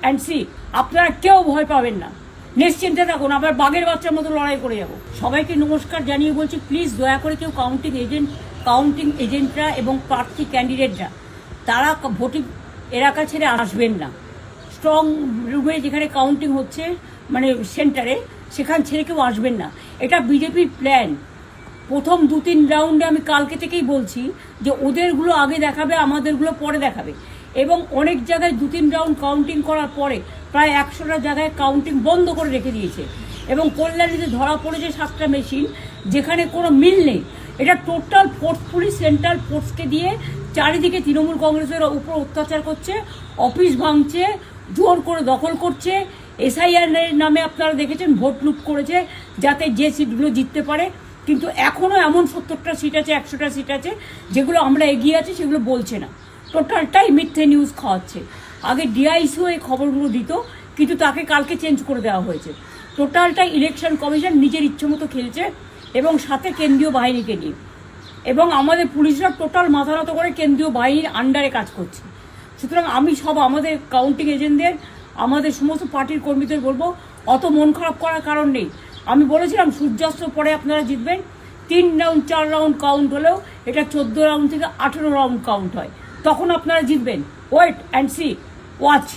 And C. আপনারা কেউ ভয় পাবেন না, নিশ্চিন্তে থাকুন, আবার বাঘের বাচ্চার মতো লড়াই করে যাব। সবাইকে নমস্কার জানিয়ে বলছি, প্লিজ দয়া করে কেউ কাউন্টিং এজেন্টরা এবং প্রার্থী ক্যান্ডিডেটরা তারা ভোটিং এলাকা ছেড়ে আসবেন না। স্ট্রং রুমে যেখানে কাউন্টিং হচ্ছে, মানে সেন্টারে, সেখান ছেড়ে কেউ আসবেন না। এটা বিজেপির প্ল্যান। প্রথম 2-3 রাউন্ডে আমি কালকে থেকেই বলছি যে ওদেরগুলো আগে দেখাবে, আমাদেরগুলো পরে দেখাবে। এবং অনেক জায়গায় 2-3 রাউন্ড কাউন্টিং করার পরে প্রায় 100টা জায়গায় কাউন্টিং বন্ধ করে রেখে দিয়েছে। এবং কল্যাণীতে ধরা পড়েছে 7টা মেশিন, যেখানে কোনো মিল নেই। এটা টোটাল ফোর্সফুলি সেন্ট্রাল ফোর্সকে দিয়ে চারিদিকে তৃণমূল কংগ্রেসের উপর অত্যাচার করছে, অফিস ভাঙছে, জোর করে দখল করছে। এসআইআর নামে আপনারা দেখেছেন ভোট লুট করেছে যাতে যে সিটগুলো জিততে পারে। কিন্তু এখনও এমন 70টা সিট আছে, 100টা সিট আছে যেগুলো আমরা এগিয়ে আছি, সেগুলো বলছে না। টোটালটাই মিথ্যে নিউজ খাওয়াচ্ছে। আগে ডিআইসিও এই খবরগুলো দিত, কিন্তু তাকে কালকে চেঞ্জ করে দেওয়া হয়েছে। টোটালটাই ইলেকশন কমিশন নিজের ইচ্ছে মতো খেলছে, এবং সাথে কেন্দ্রীয় বাহিনীকে নিয়ে। এবং আমাদের পুলিশরা টোটাল মাথা নত করে কেন্দ্রীয় বাহিনীর আন্ডারে কাজ করছে। সুতরাং আমি আমাদের কাউন্টিং এজেন্টদের, আমাদের সমস্ত পার্টির কর্মীদের বলবো, অত মন খারাপ করার কারণ নেই। আমি বলেছিলাম সূর্যাস্তের পরে আপনারা জিতবেন। 3 রাউন্ড 4 রাউন্ড কাউন্ট হলেও এটা 14 রাউন্ড থেকে 18 রাউন্ড কাউন্ট হয়, তখন আপনারা জিতবেন। Wait and see, watch.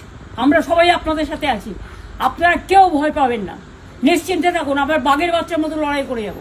আমরা সবাই আপনাদের সাথে আছি, আপনারা কেউ ভয় পাবেন না, নিশ্চিন্তে থাকুন, আবার বাঘের বাচ্চার মতো লড়াই করে যাব।